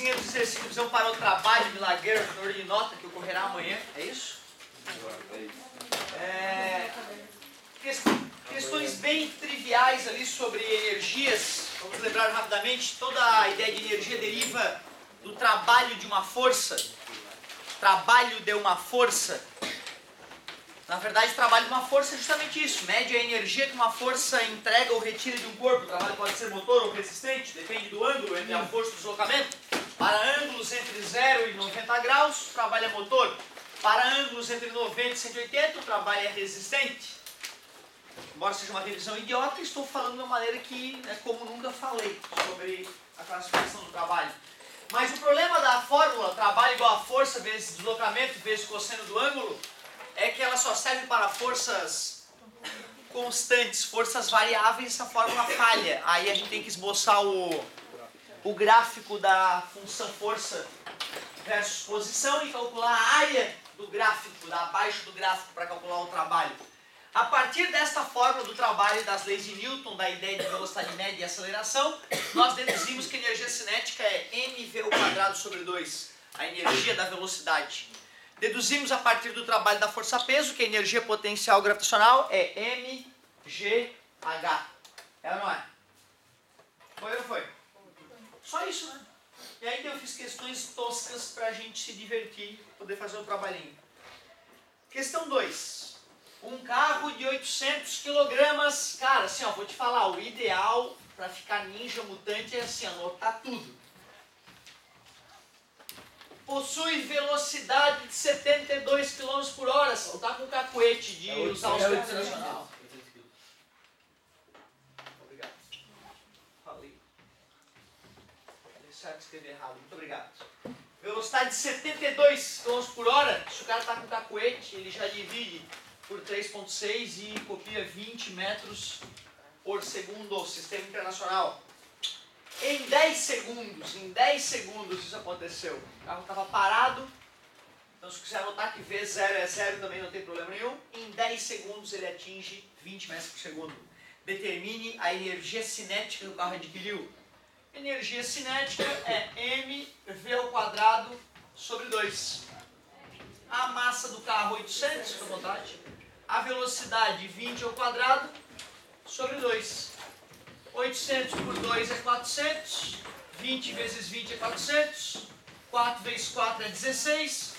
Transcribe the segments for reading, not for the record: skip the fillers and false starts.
linha dos exercícios para o trabalho milagreiro de nota que ocorrerá amanhã, é isso? Questões bem triviais ali sobre energias. Vamos lembrar rapidamente, toda a ideia de energia deriva do trabalho de uma força. Trabalho de uma força. Na verdade, o trabalho de uma força é justamente isso. Mede a energia que uma força entrega ou retira de um corpo. O trabalho pode ser motor ou resistente, depende do ângulo entre a força e o deslocamento. Para ângulos entre 0 e 90 graus, o trabalho é motor. Para ângulos entre 90 e 180, o trabalho é resistente. Embora seja uma revisão idiota, estou falando de uma maneira que é como nunca falei sobre a classificação do trabalho. Mas o problema da fórmula, trabalho igual a força vezes deslocamento vezes cosseno do ângulo, é que ela só serve para forças constantes, forças variáveis, essa fórmula falha. Aí a gente tem que esboçar o gráfico da função força versus posição e calcular a área do gráfico, abaixo do gráfico, para calcular o trabalho. A partir desta fórmula do trabalho e das leis de Newton, da ideia de velocidade média e aceleração, nós deduzimos que a energia cinética é mv² sobre 2, a energia da velocidade. Deduzimos a partir do trabalho da força-peso que a energia potencial gravitacional é mgh. É ou não é? Foi ou não foi? Só isso, né? E aí eu fiz questões toscas para a gente se divertir, poder fazer o trabalhinho. Questão 2. Um carro de 800 kg. Cara, assim, ó, vou te falar, o ideal para ficar ninja mutante é assim, anotar tudo. Possui velocidade de 72 km por hora. Você tá com o cacuete de usar os convencional. Obrigado. Falei. Deixar de escrever errado. Muito obrigado. Velocidade de 72 km por hora. Se o cara tá com o cacuete, ele já divide por 3,6 e copia 20 metros por segundo ao sistema internacional. Em 10 segundos isso aconteceu. O carro estava parado, então se quiser anotar que V0 é 0 também não tem problema nenhum. Em 10 segundos ele atinge 20 metros por segundo. Determine a energia cinética que o carro adquiriu. Energia cinética é mv² sobre 2. A massa do carro 800, fica à vontade. A velocidade 20² sobre 2. 800 por 2 é 400, 20 vezes 20 é 400, 4 vezes 4 é 16,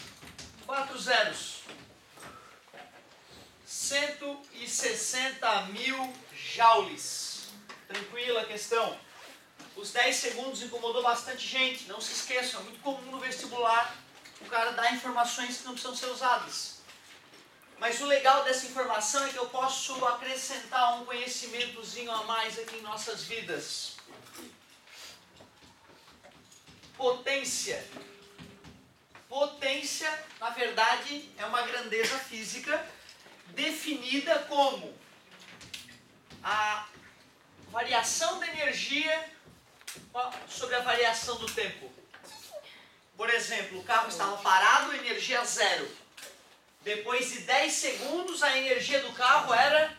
4 zeros. 160 mil joules. Tranquila a questão. Os 10 segundos incomodou bastante gente, não se esqueçam, é muito comum no vestibular o cara dar informações que não precisam ser usadas. Mas o legal dessa informação é que eu posso acrescentar um conhecimentozinho a mais aqui em nossas vidas. Potência. Potência, na verdade, é uma grandeza física definida como a variação da energia sobre a variação do tempo. Por exemplo, o carro estava parado, energia 0. Depois de 10 segundos, a energia do carro era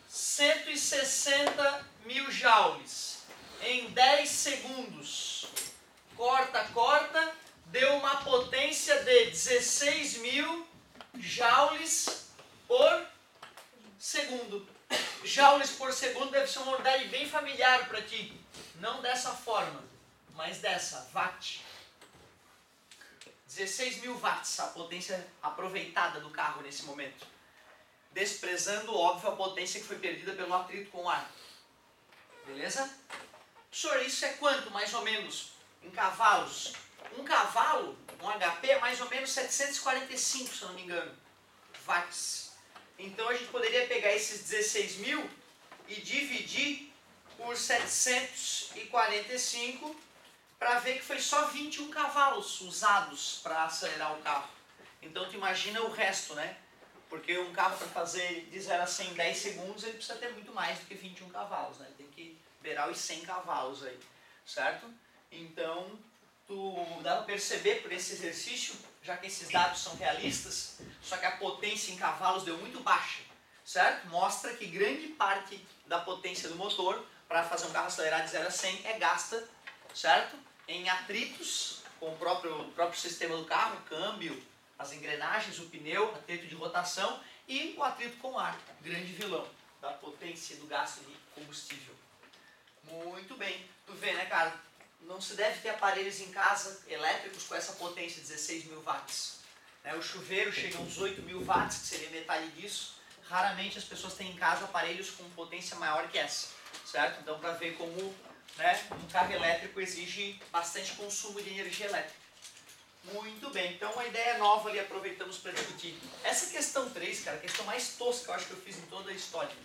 160 mil joules. Em 10 segundos, corta, deu uma potência de 16 mil joules por segundo. Joules por segundo deve ser uma unidade bem familiar para ti. Não dessa forma, mas dessa, watt. 16 mil watts, a potência aproveitada do carro nesse momento. Desprezando, óbvio, a potência que foi perdida pelo atrito com o ar. Beleza? Senhor, isso é quanto, mais ou menos, em cavalos? Um cavalo, um HP, é mais ou menos 745, se eu não me engano, watts. Então a gente poderia pegar esses 16 mil e dividir por 745 para ver que foi só 21 cavalos usados para acelerar o carro. Então tu imagina o resto, né? Porque um carro para fazer de 0 a 100 em 10 segundos, ele precisa ter muito mais do que 21 cavalos, né? Ele tem que beirar os 100 cavalos aí, certo? Então, dá para perceber por esse exercício, já que esses dados são realistas, só que a potência em cavalos deu muito baixa, certo? Mostra que grande parte da potência do motor para fazer um carro acelerar de 0 a 100 é gasta certo? Em atritos com o próprio sistema do carro, câmbio, as engrenagens, o pneu, atrito de rotação e o atrito com o ar, grande vilão da potência do gasto de combustível. Muito bem. Tu vê, né, cara? Não se deve ter aparelhos em casa elétricos com essa potência de 16 mil watts. O chuveiro chega a uns 8 mil watts, que seria metade disso. Raramente as pessoas têm em casa aparelhos com potência maior que essa, certo? Então, para ver como, né, um carro elétrico exige bastante consumo de energia elétrica. Muito bem, então a ideia nova ali aproveitamos para discutir. Essa questão 3, cara, a questão mais tosca que eu acho que eu fiz em toda a história.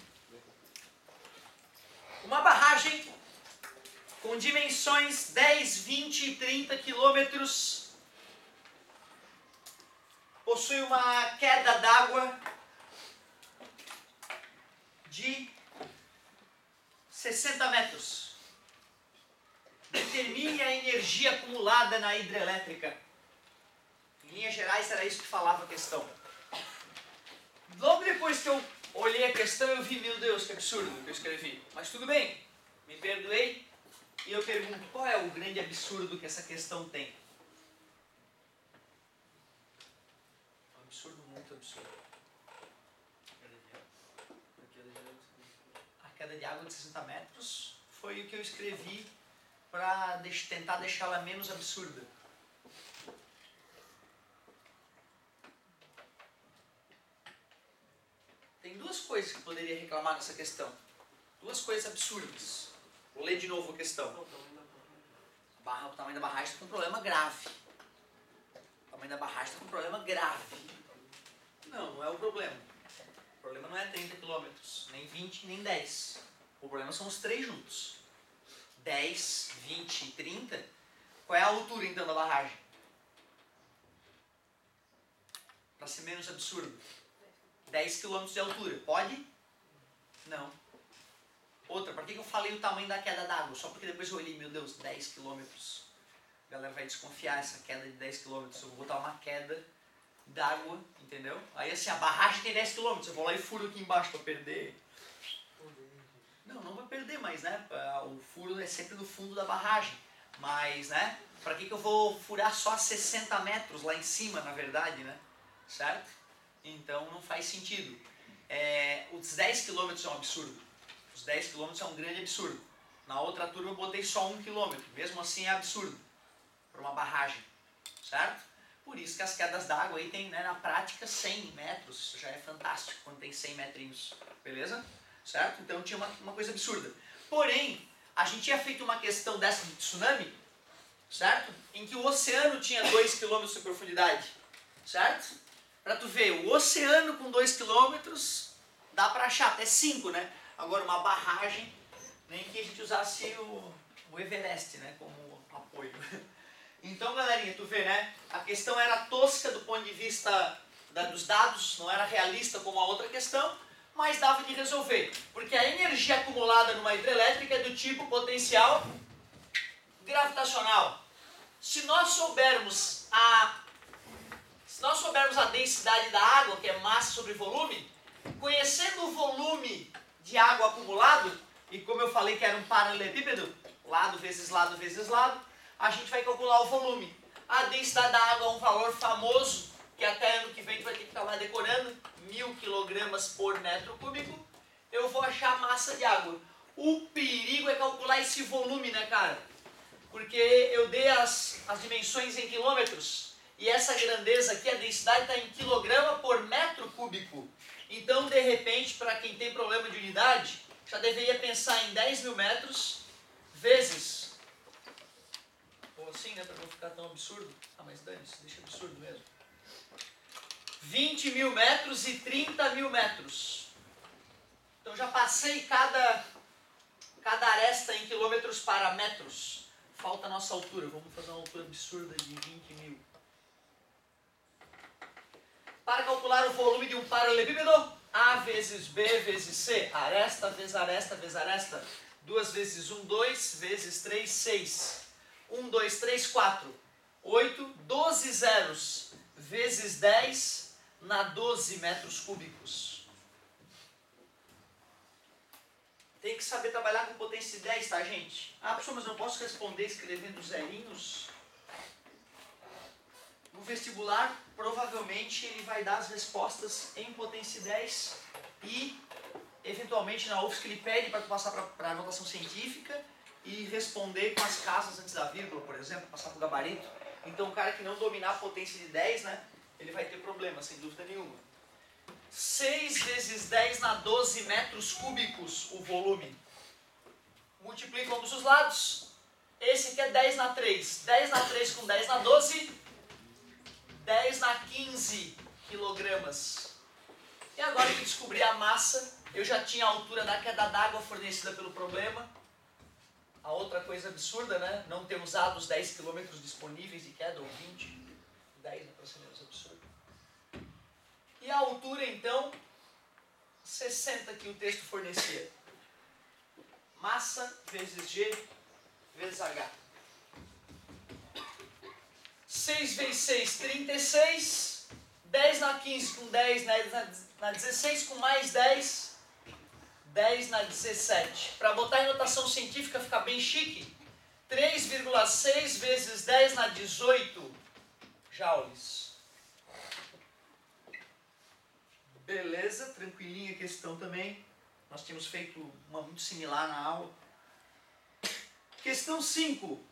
Uma barragem com dimensões 10, 20 e 30 quilômetros possui uma queda d'água de 60 metros. Determine a energia acumulada na hidrelétrica. Em linhas gerais era isso que falava a questão. Logo depois que eu olhei a questão eu vi, meu Deus, que absurdo que eu escrevi. Mas tudo bem, me perdoei e eu pergunto, qual é o grande absurdo que essa questão tem? Um absurdo, muito absurdo. A queda de água de 60 metros foi o que eu escrevi para tentar deixá-la menos absurda. Tem duas coisas que poderia reclamar nessa questão. Duas coisas absurdas. Vou ler de novo a questão. O tamanho da barragem está com um problema grave. O tamanho da barragem está com um problema grave. Não, não é o problema. O problema não é 30 km, nem 20, nem 10. O problema são os três juntos. 10, 20 e 30. Qual é a altura então da barragem? Para ser menos absurdo. 10 km de altura. Pode? Não. Outra, para que eu falei o tamanho da queda d'água? Só porque depois eu olhei, meu Deus, 10 km. A galera vai desconfiar essa queda de 10 km. Eu vou botar uma queda d'água, entendeu? Aí assim, a barragem tem 10 km. Eu vou lá e furo aqui embaixo para perder. Não vai perder, mas né, o furo é sempre no fundo da barragem. Mas, né, para que eu vou furar só 60 metros lá em cima, na verdade, né? Certo? Então não faz sentido. Os 10 km é um absurdo. Os 10 km é um grande absurdo. Na outra turma eu botei só 1 km. Mesmo assim é absurdo. Para uma barragem. Certo? Por isso que as quedas d'água aí tem, né, na prática, 100 metros. Isso já é fantástico quando tem 100 metrinhos. Beleza? Certo? Então tinha uma coisa absurda. Porém, a gente tinha feito uma questão dessa de tsunami, certo? Em que o oceano tinha 2 km de profundidade. Certo? Para tu ver, o oceano com 2 km dá para achar até 5, né? Agora uma barragem, nem que a gente usasse o Everest, né, como apoio. Então, galerinha, tu vê, né? A questão era tosca do ponto de vista dos dados, não era realista como a outra questão, mas dava de resolver. Porque a energia acumulada numa hidrelétrica é do tipo potencial gravitacional. Se nós soubermos a densidade da água, que é massa sobre volume, conhecendo o volume de água acumulado, e como eu falei que era um paralelepípedo, lado vezes lado vezes lado, a gente vai calcular o volume. A densidade da água é um valor famoso, que até ano que vem tu vai ter que estar lá decorando, 1000 kg por metro cúbico. Eu vou achar a massa de água. O perigo é calcular esse volume, né, cara? Porque eu dei as dimensões em quilômetros, e essa grandeza aqui, a densidade está em quilograma por metro cúbico. Então, de repente, para quem tem problema de unidade, já deveria pensar em 10 mil metros vezes... Ou assim, né, para não ficar tão absurdo. Ah, mas dane-se, deixa absurdo mesmo. 20 mil metros e 30 mil metros. Então, já passei cada aresta em quilômetros para metros. Falta a nossa altura. Vamos fazer uma altura absurda de 20 mil. Para calcular o volume de um paralelepípedo, A vezes B vezes C, aresta vezes aresta vezes aresta, 2 vezes 1, 2, vezes 3, 6, 1, 2, 3, 4, 8, 12 zeros, vezes 10, na 12 metros cúbicos. Tem que saber trabalhar com potência de 10, tá, gente? Ah, professor, mas eu não posso responder escrevendo zerinhos? No vestibular, provavelmente ele vai dar as respostas em potência 10 e, eventualmente, na UFSC ele pede para tu passar para anotação científica e responder com as casas antes da vírgula, por exemplo, passar para o gabarito. Então, o cara que não dominar a potência de 10, né, ele vai ter problema, sem dúvida nenhuma. 6 vezes 10 na 12 metros cúbicos o volume. Multiplica ambos os lados. Esse aqui é 10 na 3. 10 na 3 com 10 na 12. 10 na 15 quilogramas. E agora que eu descobri a massa, eu já tinha a altura da queda d'água fornecida pelo problema. A outra coisa absurda, né? Não ter usado os 10 quilômetros disponíveis de queda, ou 20. 10 é para ser menos absurdo. E a altura, então, 60 que o texto fornecia. Massa vezes G vezes H. 6 vezes 6, 36. 10 na 15 com 10 na 16 com mais 10. 10 na 17. Para botar em notação científica ficar bem chique. 3,6 vezes 10 na 18 joules. Beleza, tranquilinha a questão também. Nós tínhamos feito uma muito similar na aula. Questão 5.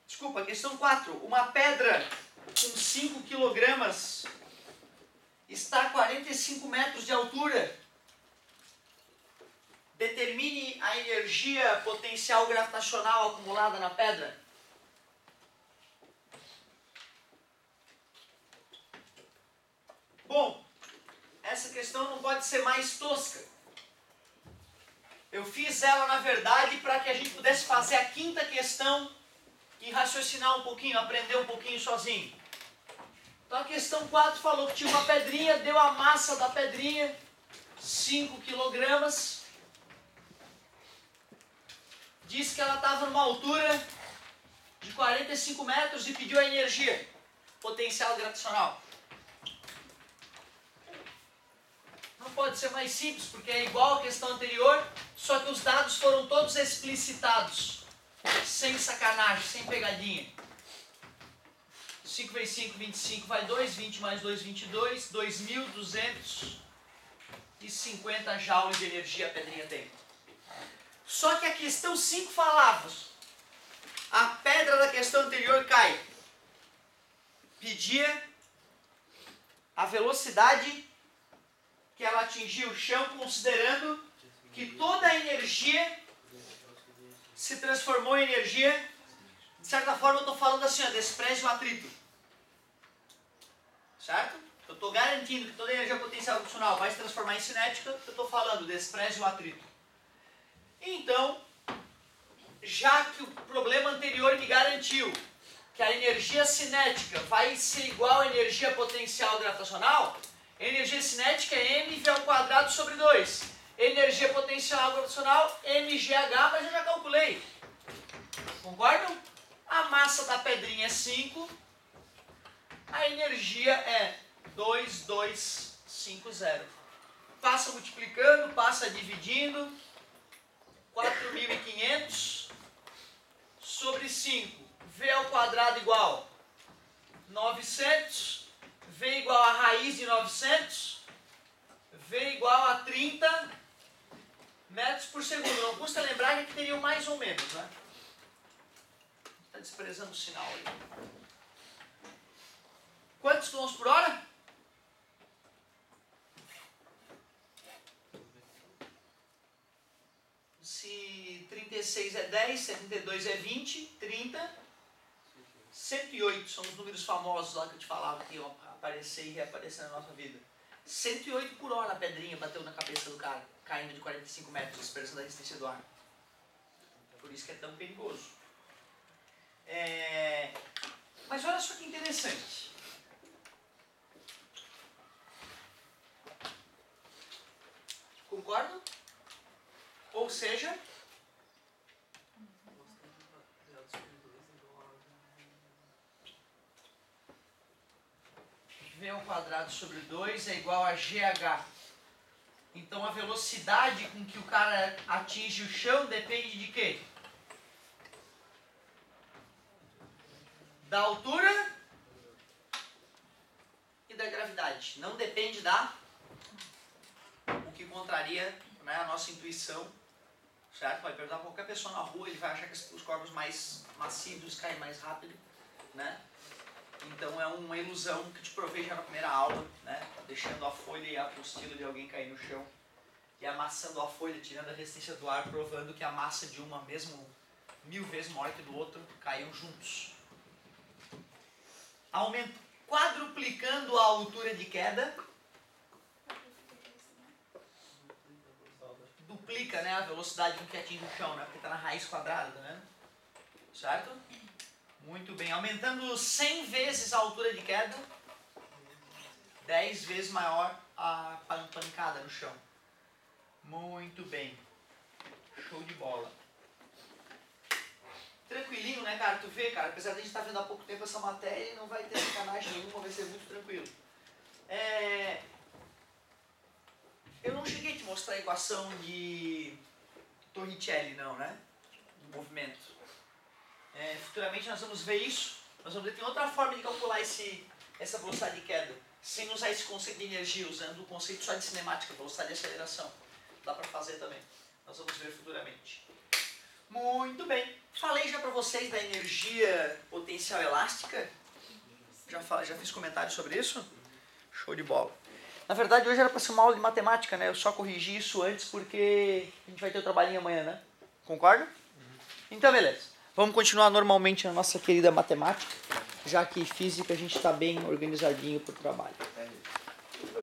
Desculpa, questão 4. Uma pedra com 5 quilogramas está a 45 metros de altura. Determine a energia potencial gravitacional acumulada na pedra. Bom, essa questão não pode ser mais tosca. Eu fiz ela, na verdade, para que a gente pudesse fazer a quinta questão e raciocinar um pouquinho, aprender um pouquinho sozinho. Então a questão 4 falou que tinha uma pedrinha, deu a massa da pedrinha, 5 quilogramas. Disse que ela estava numa altura de 45 metros e pediu a energia potencial gravitacional. Não pode ser mais simples, porque é igual à questão anterior, só que os dados foram todos explicitados, sem sacanagem, sem pegadinha. 5 vezes 5, 25 vai 2, 20 mais 2, 22, 2.250 joules de energia a pedrinha tem. Só que a questão 5 falava, a pedra da questão anterior cai. Pedia a velocidade que ela atingia o chão, considerando que toda a energia se transformou em energia. De certa forma eu estou falando assim, ó, despreze o atrito. Certo? Eu estou garantindo que toda a energia potencial gravitacional vai se transformar em cinética, eu estou falando despreze o atrito. Então, já que o problema anterior me garantiu que a energia cinética vai ser igual à energia potencial gravitacional, a energia cinética é mv ao quadrado sobre 2. Energia potencial gravitacional, mgh, mas eu já calculei. Concordam? A massa da pedrinha é 5, a energia é 2,250. Passa multiplicando, passa dividindo. 4.500 sobre 5. V ao quadrado igual 900. V igual a raiz de 900. V igual a 30 metros por segundo. Não custa lembrar que aqui teria mais ou menos, né? Está desprezando o sinal aí. Quantos quilômetros por hora? Se 36 é 10, 72 é 20, 30, 108 são os números famosos lá que eu te falava que iam aparecer e reaparecer na nossa vida. 108 por hora a pedrinha bateu na cabeça do cara, caindo de 45 metros, dispersando a resistência do ar. Por isso que é tão perigoso. Mas olha só que interessante. Concordam? Ou seja, V ao quadrado sobre 2 é igual a GH. Então a velocidade com que o cara atinge o chão depende de quê? Da altura e da gravidade. Não depende da... O que contraria, né, a nossa intuição. Certo? Pode perguntar para qualquer pessoa na rua, ele vai achar que os corpos mais macios caem mais rápido, né? Então é uma ilusão que te provei já na primeira aula, né? Deixando a folha e a apostila de alguém cair no chão e amassando a folha, tirando a resistência do ar, provando que a massa de uma mesmo 1000 vezes maior que do outro caíam juntos. Quadruplicando a altura de queda, duplica, né, a velocidade com que atinge o chão, né, porque está na raiz quadrada, né? Certo? Muito bem. Aumentando 100 vezes a altura de queda, 10 vezes maior a pancada no chão. Muito bem. Show de bola. Tranquilinho, né, cara? Tu vê, cara, apesar de a gente estar vendo há pouco tempo essa matéria, não vai ter sacanagem nenhuma, vai ser muito tranquilo. Eu não cheguei a te mostrar a equação de Torricelli, não, né? Do movimento. Futuramente nós vamos ver isso. Nós vamos ver que tem outra forma de calcular essa velocidade de queda, sem usar esse conceito de energia, usando o conceito só de cinemática, velocidade de aceleração. Dá para fazer também. Nós vamos ver futuramente. Muito bem. Falei já para vocês da energia potencial elástica. Já fiz comentários sobre isso? Show de bola. Na verdade, hoje era para ser uma aula de matemática, né? Eu só corrigi isso antes porque a gente vai ter o trabalhinho amanhã, né? Concorda? Então, beleza. Vamos continuar normalmente na nossa querida matemática, já que física a gente está bem organizadinho para o trabalho.